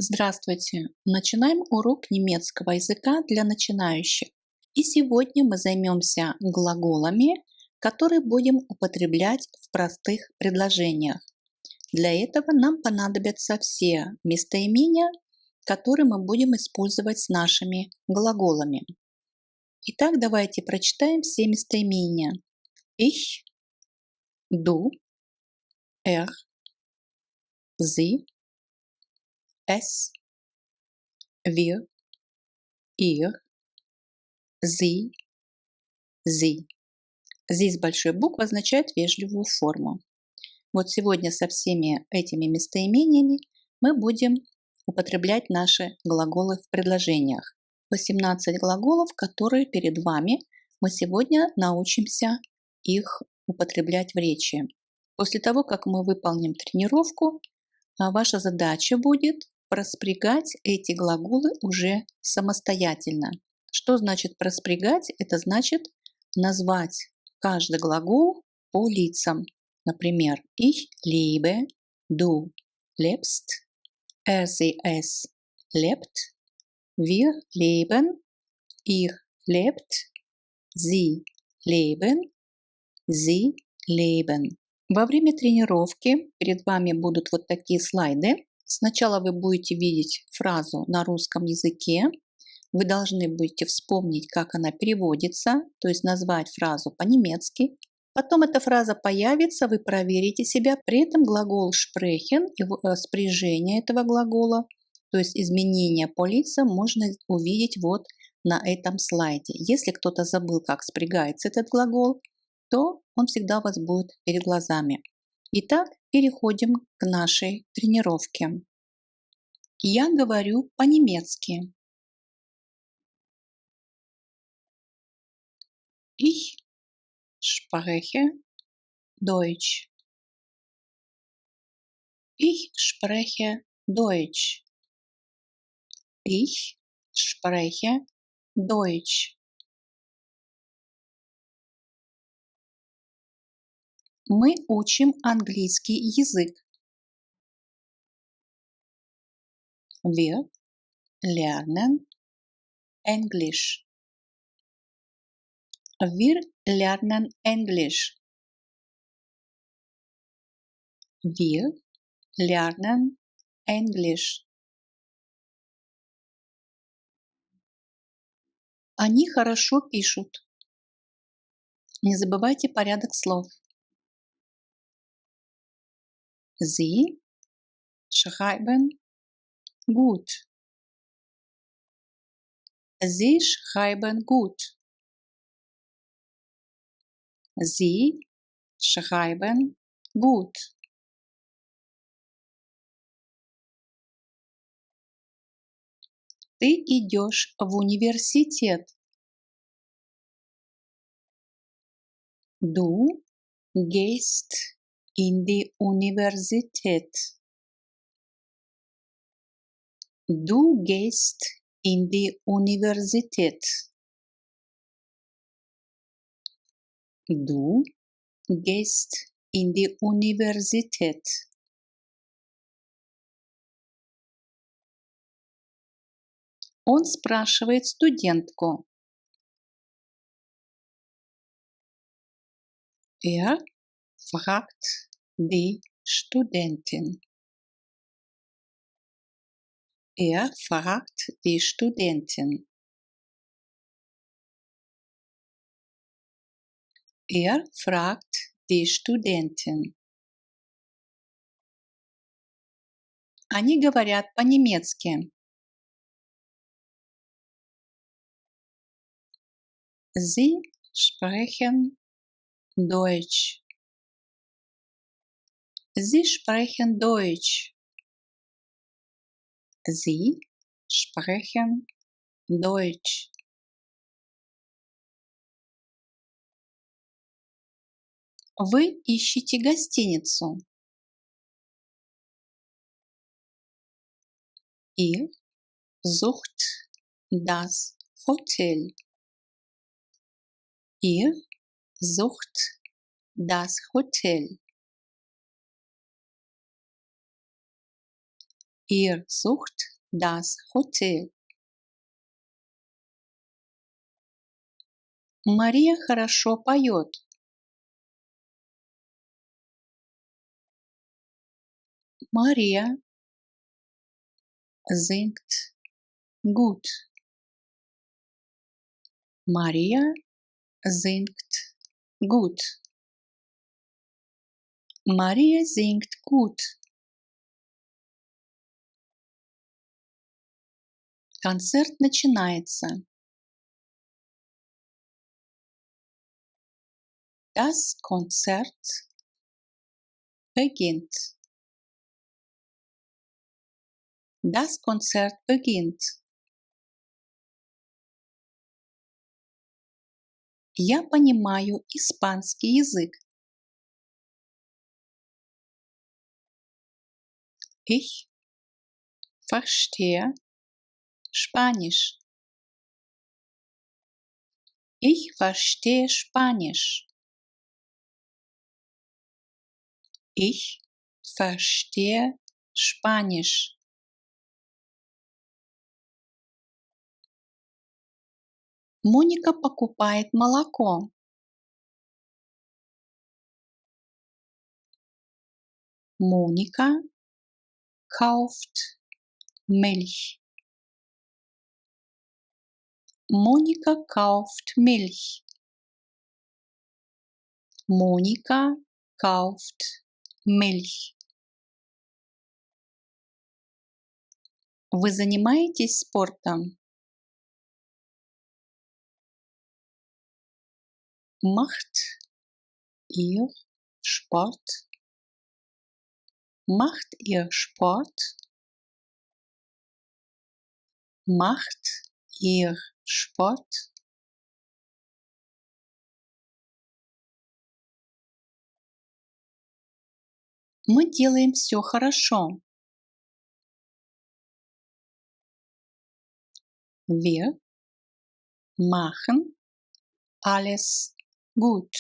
Здравствуйте! Начинаем урок немецкого языка для начинающих. И сегодня мы займемся глаголами, которые будем употреблять в простых предложениях. Для этого нам понадобятся все местоимения, которые мы будем использовать с нашими глаголами. Итак, давайте прочитаем все местоимения. Ich, du, sie, es, wir, ihr, sie, sie. Здесь с большой буквы означает вежливую форму. Вот сегодня со всеми этими местоимениями мы будем употреблять наши глаголы в предложениях. 18 глаголов, которые перед вами. Мы сегодня научимся их употреблять в речи. После того, как мы выполним тренировку, ваша задача будет проспрягать эти глаголы уже самостоятельно. Что значит проспрягать? Это значит назвать каждый глагол по лицам. Например, ich liebe, du lebst, sie, es lebt, wir leben, ihr lebt, sie leben, sie leben. Во время тренировки перед вами будут вот такие слайды. Сначала вы будете видеть фразу на русском языке. Вы должны будете вспомнить, как она переводится, то есть назвать фразу по-немецки. Потом эта фраза появится, вы проверите себя. При этом глагол sprechen и спряжение этого глагола, то есть изменения по лицам, можно увидеть вот на этом слайде. Если кто-то забыл, как спрягается этот глагол, то он всегда у вас будет перед глазами. Итак, переходим к нашей тренировке. Я говорю по-немецки. Ich spreche Deutsch. Ich spreche Deutsch. Ich spreche Deutsch. Мы учим английский язык. Wir lernen Englisch. Wir lernen Englisch. Wir lernen Englisch. Они хорошо пишут. Не забывайте порядок слов. Sie schreiben gut. Sie schreiben gut. Sie schreiben gut. Ты идешь в университет. Du gehst in die Universität. Du gehst in die Universität. Du gehst in die Universität. Он спрашивает студентку. Fragt die Studentin. Fragt die Studentin. Fragt die Studentin. Они говорят по-немецки. Sie sprechen Deutsch. Sie sprechen Deutsch. Sie sprechen Deutsch. Вы ищете гостиницу. Ihr sucht das Hotel. Ihr sucht das Hotel. Ihr sucht das Hotel. Мария хорошо поет. Maria singt gut. Maria singt gut. Maria singt gut. Концерт начинается. Das Konzert beginnt. Das Konzert beginnt. Я понимаю испанский язык. Ich verstehe Spanisch. Ich verstehe Spanisch. Ich verstehe Spanisch. Моника покупает молоко. Monika kauft Milch. Monika kauft Milch. Monika kauft Milch. Вы занимаетесь спортом? Macht ihr Sport? Macht ihr Sport? Macht ihr Sport? Мы делаем все хорошо. Wir machen alles gut.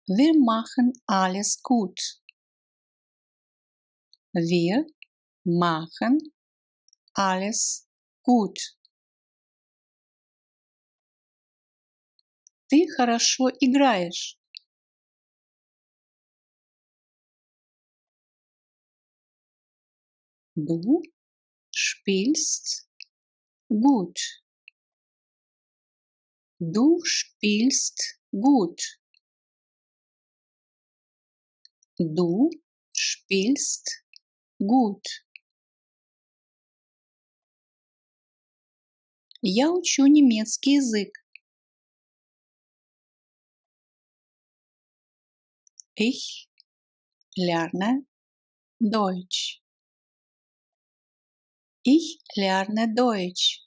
Wir machen alles gut. Wir machen alles gut. Ты хорошо играешь. Du spielst gut. Du spielst gut. Du spielst gut. Я учу немецкий язык. Ich lerne Deutsch. Ich lerne Deutsch.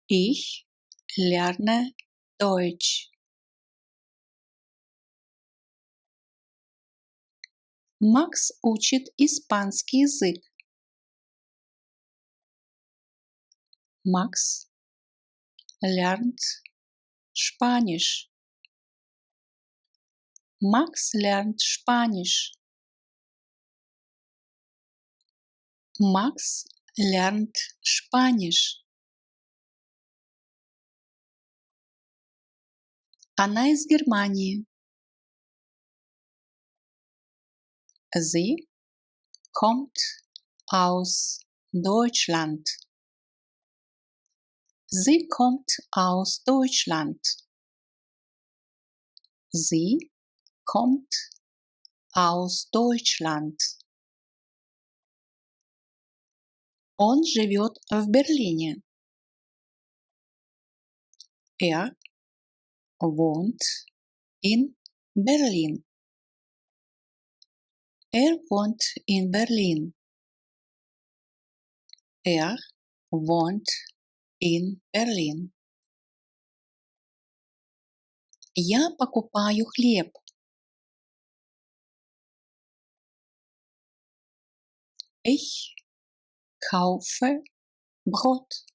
Ich lerne Deutsch. Макс учит испанский язык. Max lernt Spanisch. Max lernt Spanisch. Max lernt Spanisch. Она из Германии. Sie kommt aus Deutschland. Sie kommt aus Deutschland. Sie kommt aus Deutschland. Он живет в Берлине. Er wohnt in Berlin. Er wohnt in Berlin. Er wohnt in Berlin. Я покупаю хлеб. Ich kaufe Brot.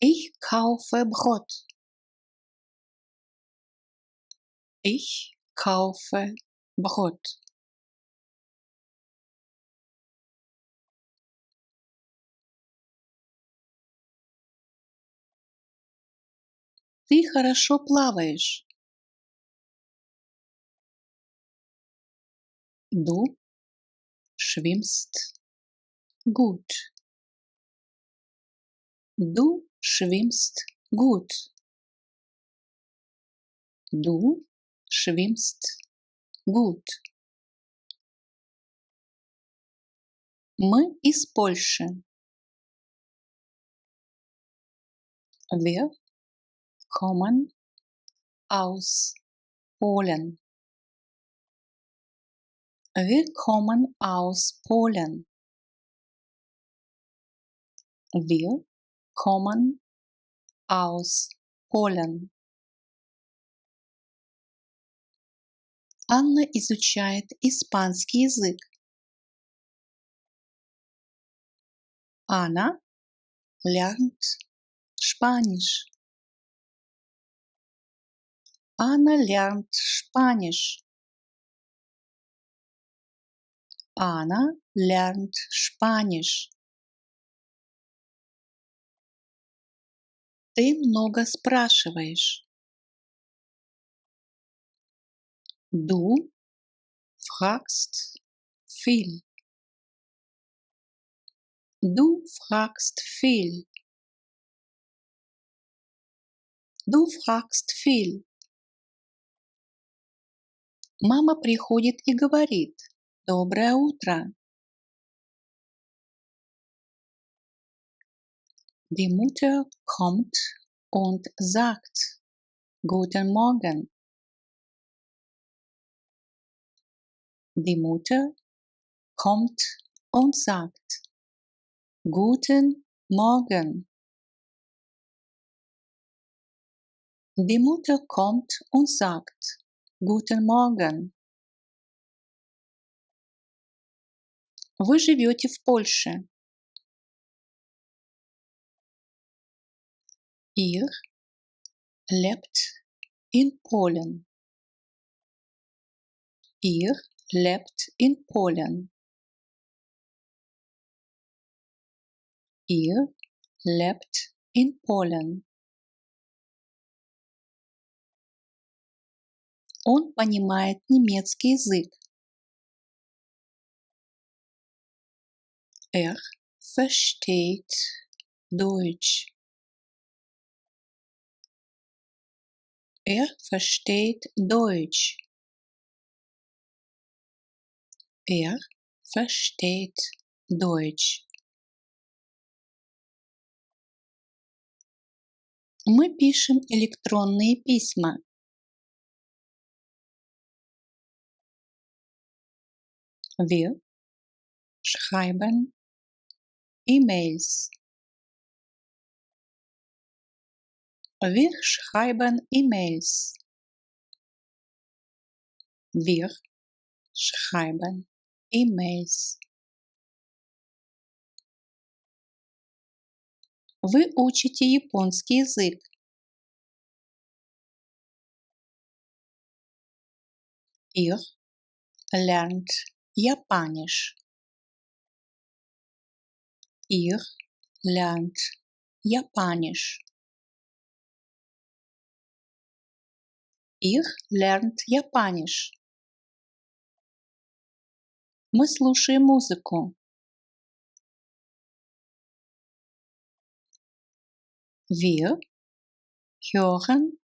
Ich kaufe Brot. Ich kaufe बहुत. Ты хорошо плаваешь. Du schwimmst gut. Du schwimmst gut. Du schwimmst gut. Мы из Польши. Wir kommen aus Polen. Wir kommen aus Polen. Wir kommen aus Polen. Анна изучает испанский язык. Она lernt Spanisch. Anna lernt Spanisch. Anna lernt Spanisch. Ты много спрашиваешь. Du fragst viel. Du fragst viel. Du fragst viel. Мама приходит и говорит: «Доброе утро». Die Mutter kommt und sagt: «Guten Morgen». Die Mutter kommt und sagt: «Guten Morgen». Die Mutter kommt und sagt: «Guten Morgen». Вы живете в Польше. Ihr lebt in Polen. Ihr lebt in Polen. Ihr lebt in Polen. Он понимает немецкий язык. Er versteht Deutsch. Er versteht Deutsch. Er versteht Deutsch. Мы пишем электронные письма. Wir schreiben E-Mails. Wir schreiben E-Mails. Wir schreiben E-Mails. Вы учите японский язык. Ihr lernt Japanisch. Ihr lernt Japanisch. Ihr lernt Japanisch. Мы слушаем музыку. Wir hören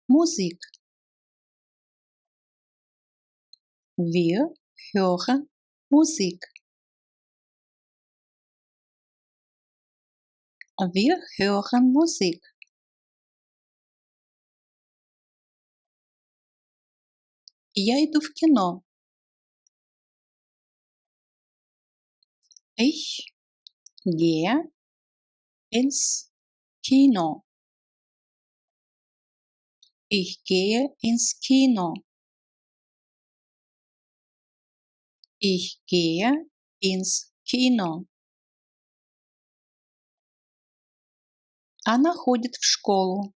Musik. Wir hören Musik. Wir hören Musik. Я иду в кино. Ich gehe ins Kino. Ich gehe ins Kino. Ich gehe ins Kino. Она ходит в школу.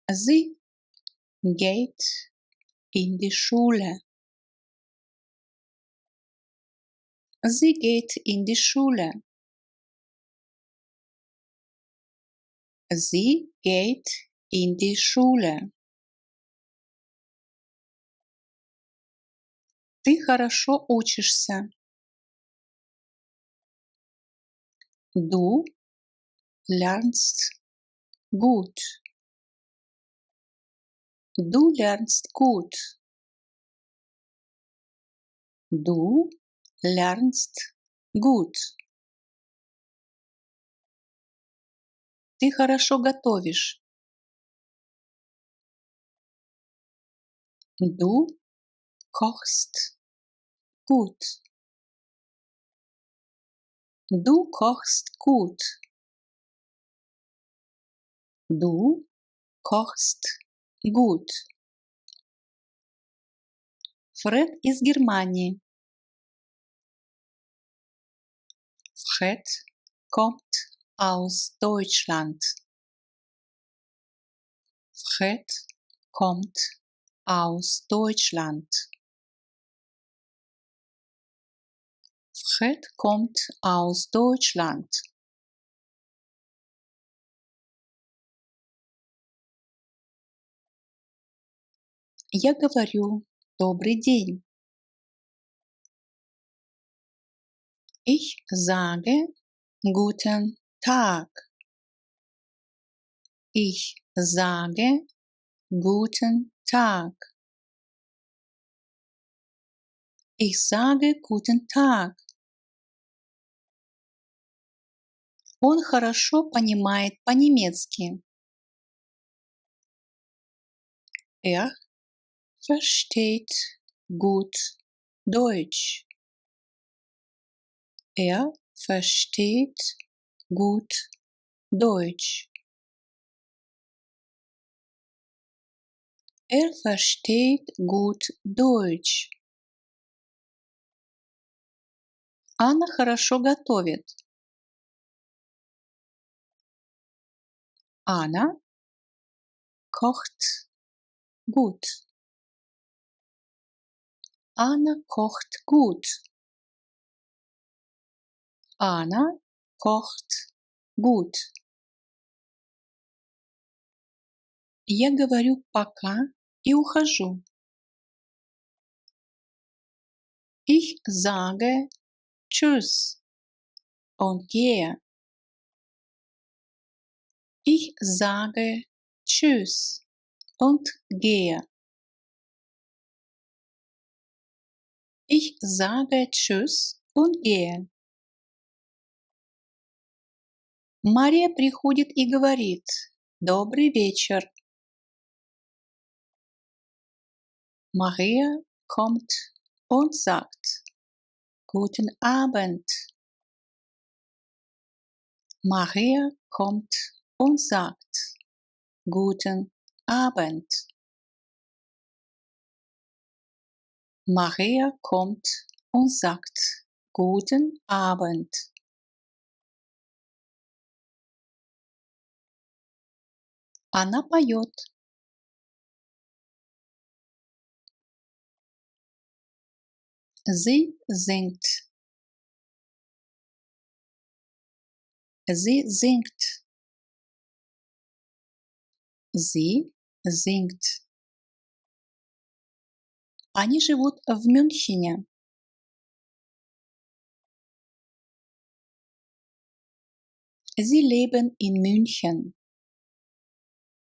Sie geht in die Schule. Sie geht in die Schule. Sie geht in die Schule. Ты хорошо учишься. Du lernst gut. Du lernst gut. Du lernst gut. Ты хорошо готовишь. Du kochst gut. Du kochst gut. Du kochst gut. Фред из Германии. Fred kommt aus Deutschland. Fred kommt aus Deutschland. Fred kommt aus Deutschland. Я говорю «Добрый день». Ich sage Guten Tag. Ich sage Guten Tag. Ich sage Guten Tag. Он хорошо понимает по-немецки. Er versteht gut Deutsch. Er versteht gut Deutsch. Er versteht gut Deutsch. Анна хорошо готовит. Anna kocht gut. Anna kocht gut. Anna kocht gut. Я говорю пока и ухожу. Ich sage Tschüss und gehe. Ich sage Tschüss und gehe. Ich sage Tschüss und gehe. Мария приходит и говорит «Добрый вечер». Maria kommt und sagt Guten Abend. Maria kommt und sagt Guten Abend. Maria kommt und sagt Guten Abend. Она поет. Sie singt. Sie singt. Sie singt. Они живут в Мюнхене. Sie leben in München.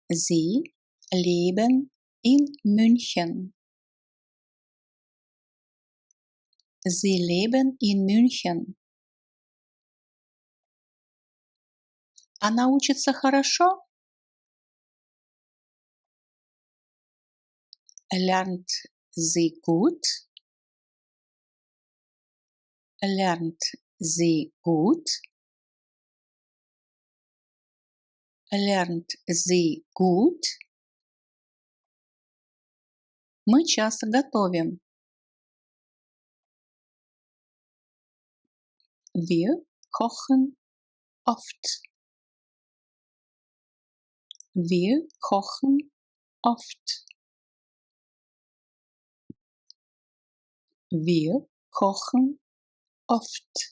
Sie leben in München. Sie leben in München. Она учится хорошо? Lernt sie gut? Lernt sie gut? Lernt sie gut? Мы часто готовим. Wir kochen oft. Wir kochen oft. Wir kochen oft.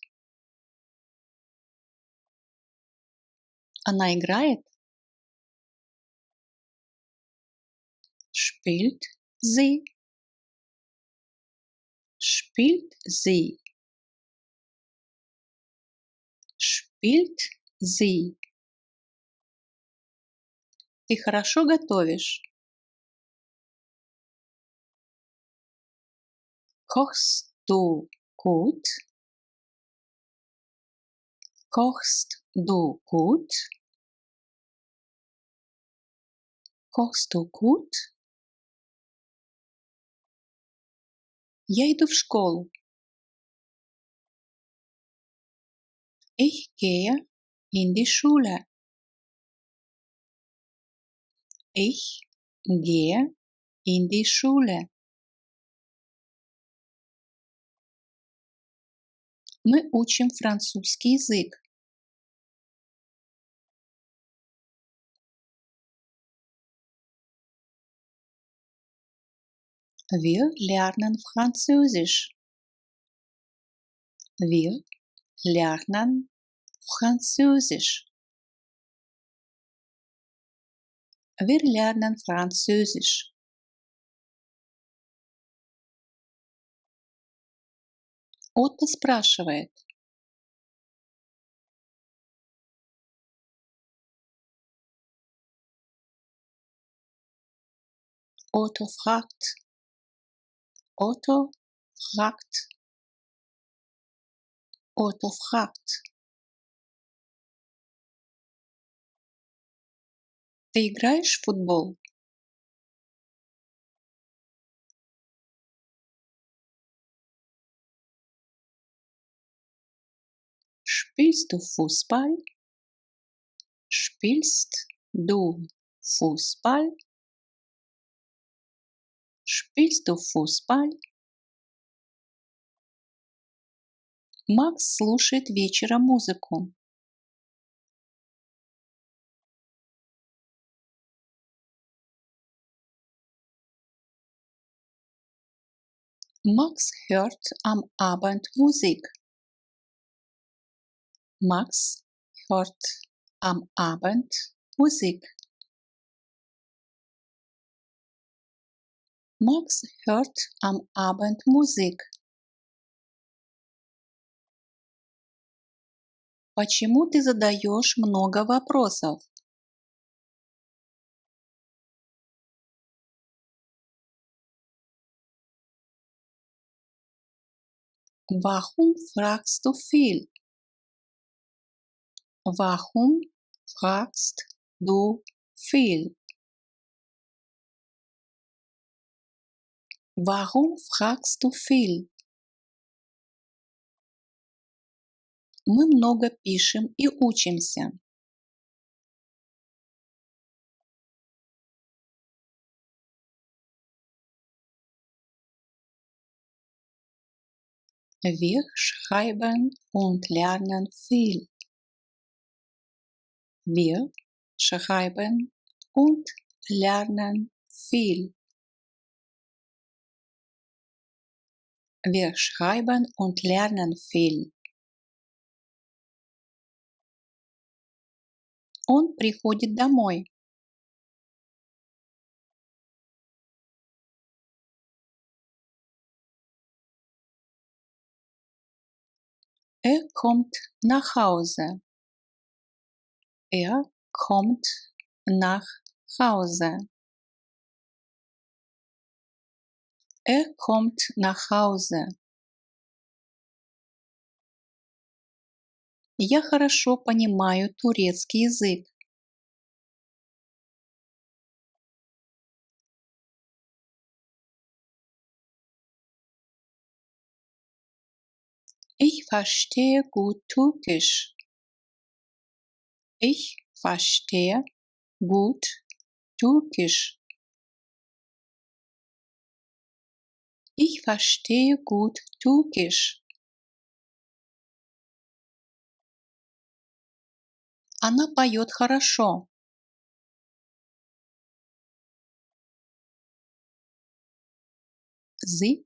Она играет. Spielt sie. Spielt sie. Spielt sie. Ты хорошо готовишь. Kochst du gut? Kochst du gut? Kochst du gut? Я иду в школу. Ich gehe in die Schule. Ich gehe in die Schule. Мы учим французский язык. Wir lernen Französisch. Wir lernen Französisch. Wir lernen Französisch. Отто спрашивает. Otto fragt. Otto fragt. Otto fragt. Ты играешь в футбол? Spielst du Fußball? Spielst du Fußball? Spielst du Fußball? Макс слушает вечером музыку. Max hört am Abend Musik. Max hört am Abend Musik. Max hört am Abend Musik. Почему ты задаешь много вопросов? Warum fragst du viel? Warum fragst du viel? Warum fragst du viel? Мы много пишем и учимся. Wir schreiben und lernen viel. Wir schreiben und lernen viel. Wir schreiben und lernen viel. Он приходит домой. Kommt nach Hause. Kommt nach Hause. Kommt nach Hause. Я хорошо понимаю турецкий язык. Ich verstehe gut Türkisch. Ich verstehe gut Türkisch. Ich verstehe gut Türkisch. Она поет хорошо. Sie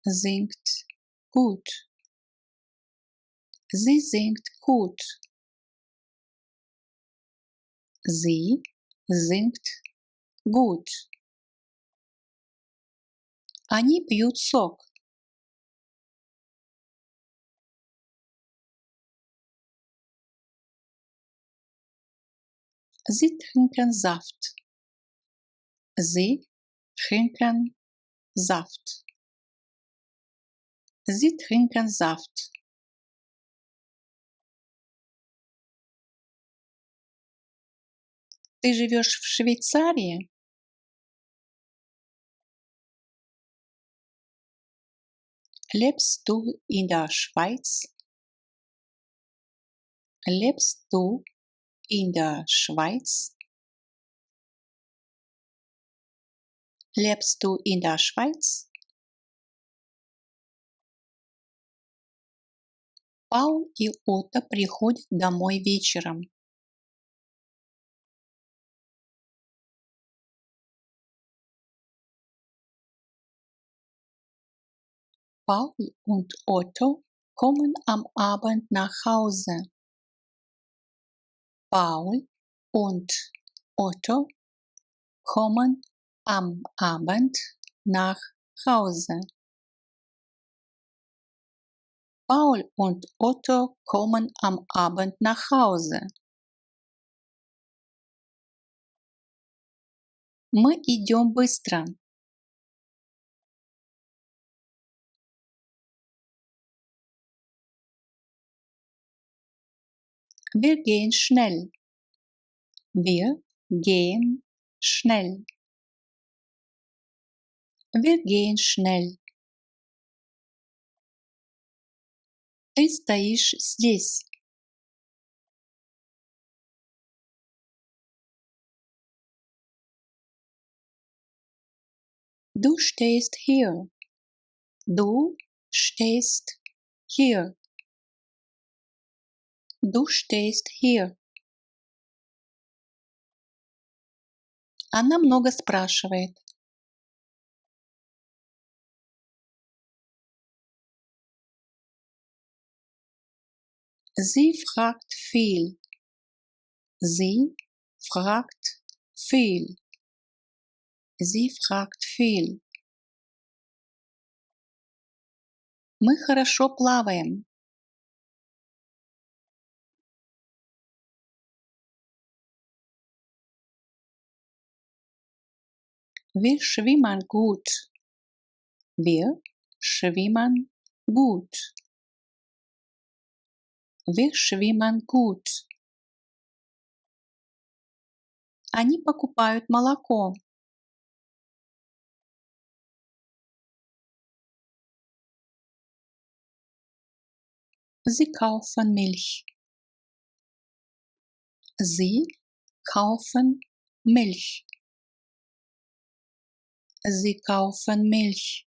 singt gut. Sie singt gut. Sie singt gut. Они пьют сок. Sie trinken Saft. Sie trinken Saft. Sie trinken Saft. Ты живешь в Швейцарии? Lebst du in der Schweiz? Lebst du in der Schweiz? Lebst du in der Schweiz? Пауль и Отто приходят домой вечером. Paul und Otto kommen am Abend nach Hause. Paul und Otto kommen am Abend nach Hause. Paul und Otto kommen am Abend nach Hause. Мы идем быстро. Wir gehen schnell. Wir gehen schnell. Wir gehen schnell. Ты стоишь здесь. Du stehst hier. Du stehst hier. Du stehst hier. Она много спрашивает. Sie fragt viel. Sie fragt viel. Sie fragt viel. Мы хорошо плаваем. Wir schwimmen gut. Wir schwimmen gut. Wir schwimmen gut. Они покупают молоко. Sie kaufen Milch. Sie kaufen Milch. Sie kaufen Milch.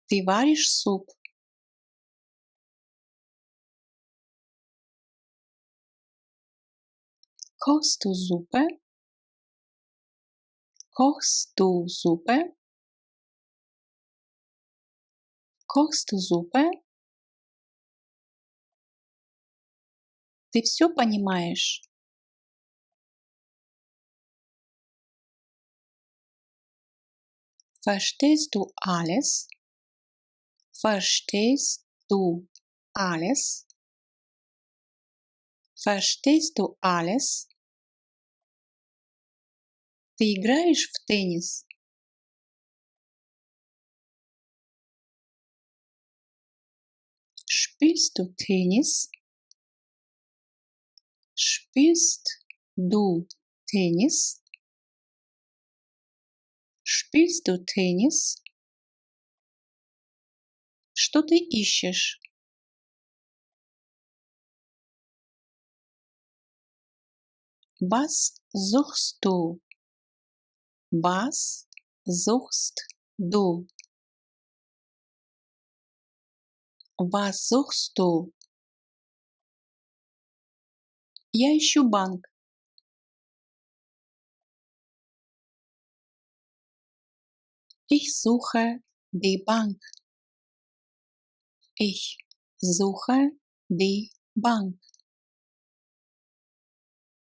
Ты варишь суп? Kochst du Suppe? Kochst du Suppe? Kochst du Suppe? Ты все понимаешь? Verstehst du alles? Verstehst du alles? Verstehst du alles? Ты играешь в теннис? Spielst du Tennis? Spielst du Tennis? Spielst du Tennis? Что ты ищешь? Was suchst du? Was suchst du? Was suchst du? Я ищу банк. Ich suche die Bank. Ich suche die Bank.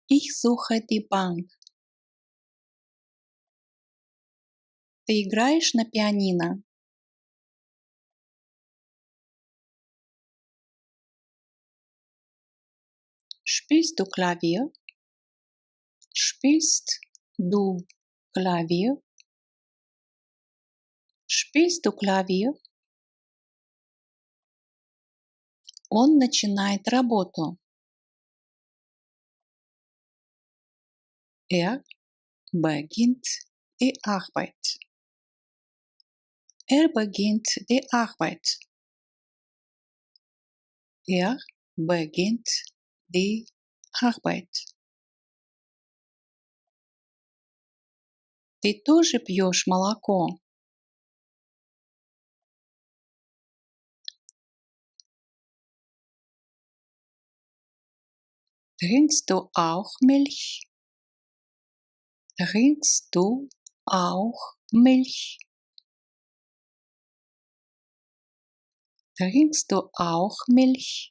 Ich suche die Bank. Ты играешь на пианино? Spielst du Klavier? Spielst du Klavier? Spielst du Klavier? Он начинает работу. Er beginnt die Arbeit. Er beginnt die Arbeit. Er beginnt die Arbeit. Ты тоже пьешь молоко? Trinkst du auch Milch? Trinkst du auch Milch? Trinkst du auch Milch?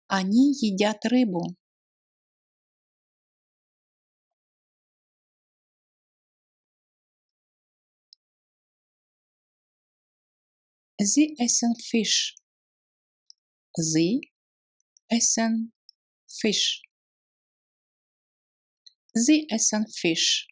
Они едят рыбу. Sie essen Fisch. Sie essen Fisch. Sie essen Fisch.